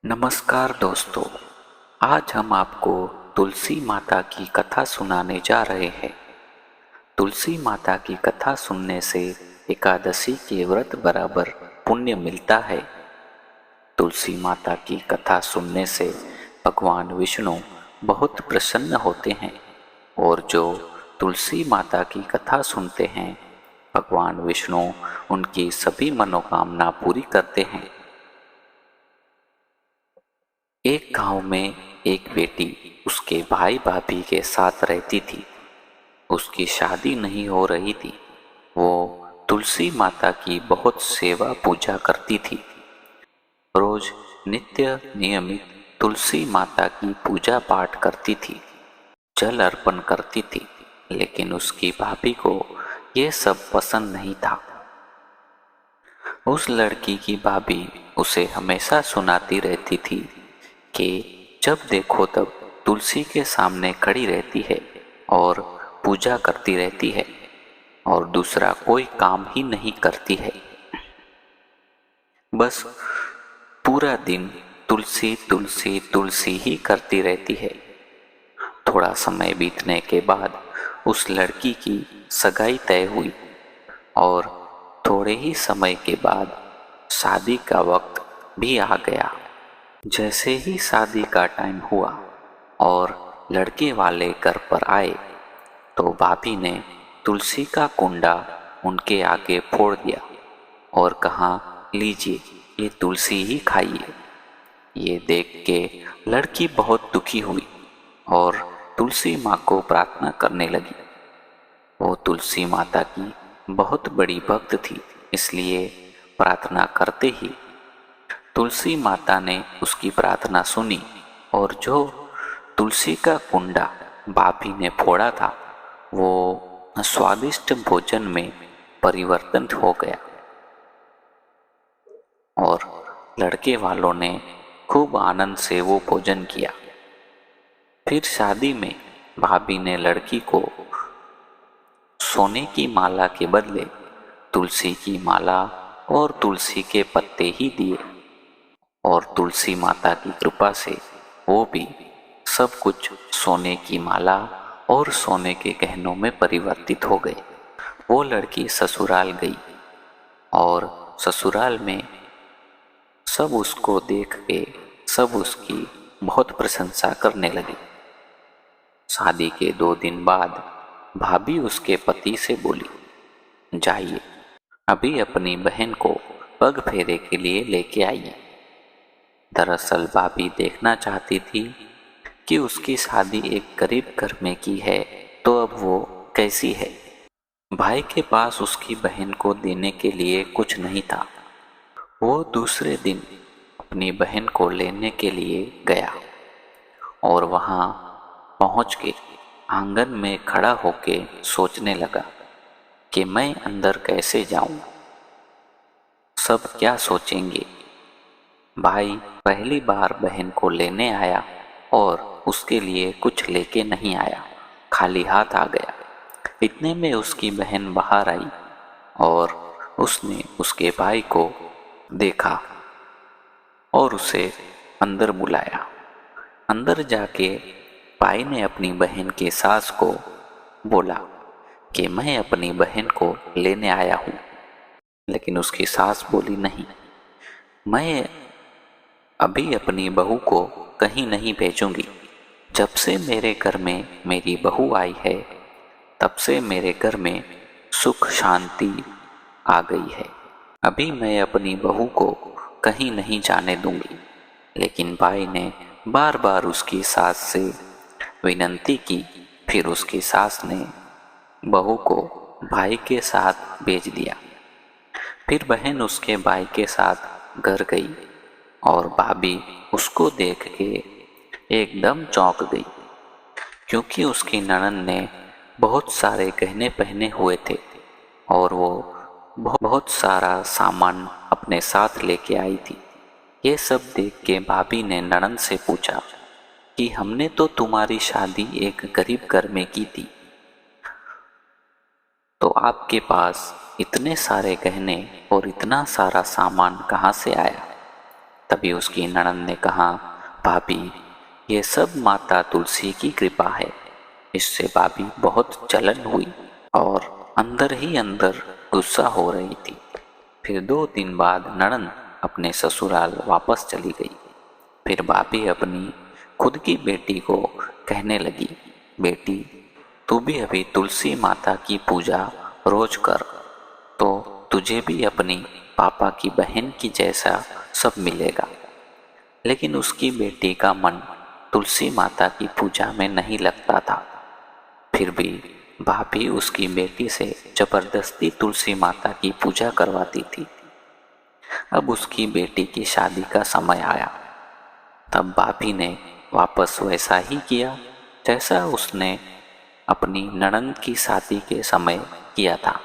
नमस्कार दोस्तों। आज हम आपको तुलसी माता की कथा सुनाने जा रहे हैं। तुलसी माता की कथा सुनने से एकादशी के व्रत बराबर पुण्य मिलता है। तुलसी माता की कथा सुनने से भगवान विष्णु बहुत प्रसन्न होते हैं और जो तुलसी माता की कथा सुनते हैं, भगवान विष्णु उनकी सभी मनोकामना पूरी करते हैं। एक गांव में एक बेटी उसके भाई भाभी के साथ रहती थी। उसकी शादी नहीं हो रही थी। वो तुलसी माता की बहुत सेवा पूजा करती थी। रोज नित्य नियमित तुलसी माता की पूजा पाठ करती थी, जल अर्पण करती थी, लेकिन उसकी भाभी को ये सब पसंद नहीं था। उस लड़की की भाभी उसे हमेशा सुनाती रहती थी कि जब देखो तब तुलसी के सामने खड़ी रहती है और पूजा करती रहती है और दूसरा कोई काम ही नहीं करती है। बस पूरा दिन तुलसी तुलसी तुलसी ही करती रहती है। थोड़ा समय बीतने के बाद उस लड़की की सगाई तय हुई और थोड़े ही समय के बाद शादी का वक्त भी आ गया। जैसे ही शादी का टाइम हुआ और लड़के वाले घर पर आए तो भाभी ने तुलसी का कुंडा उनके आगे फोड़ दिया और कहा, लीजिए ये तुलसी ही खाइए। ये देख के लड़की बहुत दुखी हुई और तुलसी माँ को प्रार्थना करने लगी। वो तुलसी माता की बहुत बड़ी भक्त थी, इसलिए प्रार्थना करते ही तुलसी माता ने उसकी प्रार्थना सुनी और जो तुलसी का कुंडा भाभी ने फोड़ा था वो स्वादिष्ट भोजन में परिवर्तन हो गया और लड़के वालों ने खूब आनंद से वो भोजन किया। फिर शादी में भाभी ने लड़की को सोने की माला के बदले तुलसी की माला और तुलसी के पत्ते ही दिए और तुलसी माता की कृपा से वो भी सब कुछ सोने की माला और सोने के गहनों में परिवर्तित हो गए। वो लड़की ससुराल गई और ससुराल में सब उसको देख के सब उसकी बहुत प्रशंसा करने लगे। शादी के 2 दिन बाद भाभी उसके पति से बोली, जाइए अभी अपनी बहन को पग फेरे के लिए लेके आइए। दरअसल भाभी देखना चाहती थी कि उसकी शादी एक गरीब घर में की है तो अब वो कैसी है। भाई के पास उसकी बहन को देने के लिए कुछ नहीं था। वो दूसरे दिन अपनी बहन को लेने के लिए गया और वहाँ पहुँच के आंगन में खड़ा होके सोचने लगा कि मैं अंदर कैसे जाऊं, सब क्या सोचेंगे। भाई पहली बार बहन को लेने आया और उसके लिए कुछ लेके नहीं आया, खाली हाथ आ गया। इतने में उसकी बहन बाहर आई और उसने उसके भाई को देखा और उसे अंदर बुलाया। अंदर जाके भाई ने अपनी बहन की सास को बोला कि मैं अपनी बहन को लेने आया हूँ, लेकिन उसकी सास बोली, नहीं, मैं अभी अपनी बहू को कहीं नहीं भेजूंगी। जब से मेरे घर में मेरी बहू आई है तब से मेरे घर में सुख शांति आ गई है। अभी मैं अपनी बहू को कहीं नहीं जाने दूंगी। लेकिन भाई ने बार बार उसकी सास से विनती की। फिर उसकी सास ने बहू को भाई के साथ भेज दिया। फिर बहन उसके भाई के साथ घर गई और भाभी उसको देख के एकदम चौंक गई, क्योंकि उसकी ननद ने बहुत सारे गहने पहने हुए थे और वो बहुत सारा सामान अपने साथ लेके आई थी। ये सब देख के भाभी ने ननद से पूछा कि हमने तो तुम्हारी शादी एक गरीब घर में की थी, तो आपके पास इतने सारे गहने और इतना सारा सामान कहाँ से आया। तभी उसकी ननद ने कहा, भाभी ये सब माता तुलसी की कृपा है। इससे भाभी बहुत जलन हुई और अंदर ही अंदर गुस्सा हो रही थी। फिर 2 दिन बाद ननद अपने ससुराल वापस चली गई। फिर भाभी अपनी खुद की बेटी को कहने लगी, बेटी तू भी अभी तुलसी माता की पूजा रोज कर, तो तुझे भी अपनी पापा की बहन की जैसा सब मिलेगा। लेकिन उसकी बेटी का मन तुलसी माता की पूजा में नहीं लगता था। फिर भी भाभी उसकी बेटी से जबरदस्ती तुलसी माता की पूजा करवाती थी। अब उसकी बेटी की शादी का समय आया। तब भाभी ने वापस वैसा ही किया जैसा उसने अपनी ननद की शादी के समय किया था।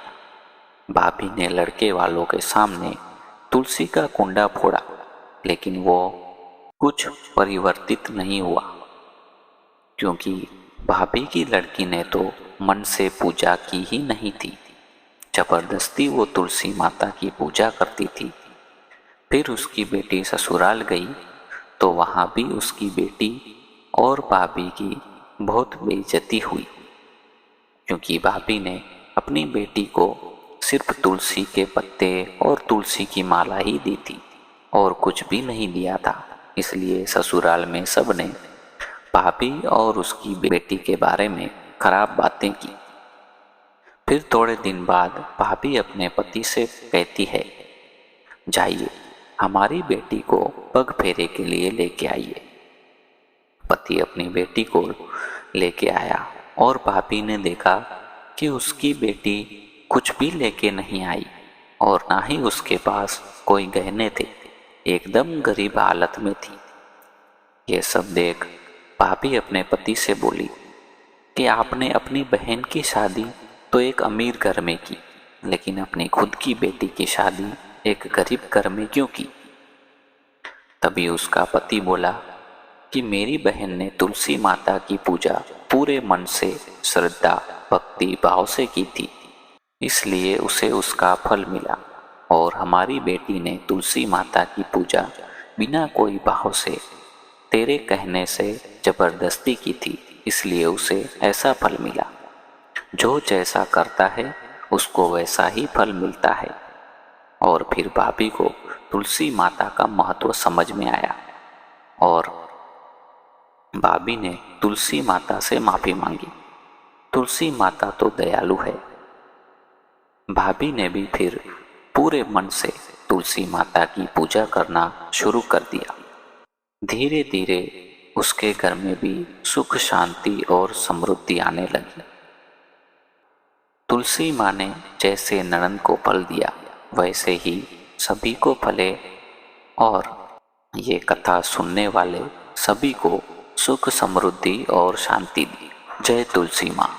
भाभी ने लड़के वालों के सामने तुलसी का कुंडा फोड़ा, लेकिन वो कुछ परिवर्तित नहीं हुआ, क्योंकि भाभी की लड़की ने तो मन से पूजा की ही नहीं थी। जबरदस्ती वो तुलसी माता की पूजा करती थी। फिर उसकी बेटी ससुराल गई तो वहाँ भी उसकी बेटी और भाभी की बहुत बेइज्जती हुई, क्योंकि भाभी ने अपनी बेटी को सिर्फ तुलसी के पत्ते और तुलसी की माला ही दी थी और कुछ भी नहीं दिया था। इसलिए ससुराल में सब ने भाभी और उसकी बेटी के बारे में खराब बातें की। फिर थोड़े दिन बाद भाभी अपने पति से कहती है, जाइए हमारी बेटी को पग फेरे के लिए लेके आइए। पति अपनी बेटी को लेके आया और भाभी ने देखा कि उसकी बेटी कुछ भी लेके नहीं आई और ना ही उसके पास कोई गहने थे, एकदम गरीब हालत में थी। ये सब देख भाभी अपने पति से बोली कि आपने अपनी बहन की शादी तो एक अमीर घर में की, लेकिन अपनी खुद की बेटी की शादी एक गरीब घर में क्यों की? तभी उसका पति बोला कि मेरी बहन ने तुलसी माता की पूजा पूरे मन से, श्रद्धा भक्ति भाव से की थी, इसलिए उसे उसका फल मिला। और हमारी बेटी ने तुलसी माता की पूजा बिना कोई भाव से, तेरे कहने से जबरदस्ती की थी, इसलिए उसे ऐसा फल मिला। जो जैसा करता है उसको वैसा ही फल मिलता है। और फिर भाभी को तुलसी माता का महत्व समझ में आया और भाभी ने तुलसी माता से माफी मांगी। तुलसी माता तो दयालु है। भाभी ने भी फिर पूरे मन से तुलसी माता की पूजा करना शुरू कर दिया। धीरे धीरे उसके घर में भी सुख शांति और समृद्धि आने लगी। तुलसी माँ ने जैसे ननद को फल दिया वैसे ही सभी को फले और ये कथा सुनने वाले सभी को सुख समृद्धि और शांति दी। जय तुलसी माँ।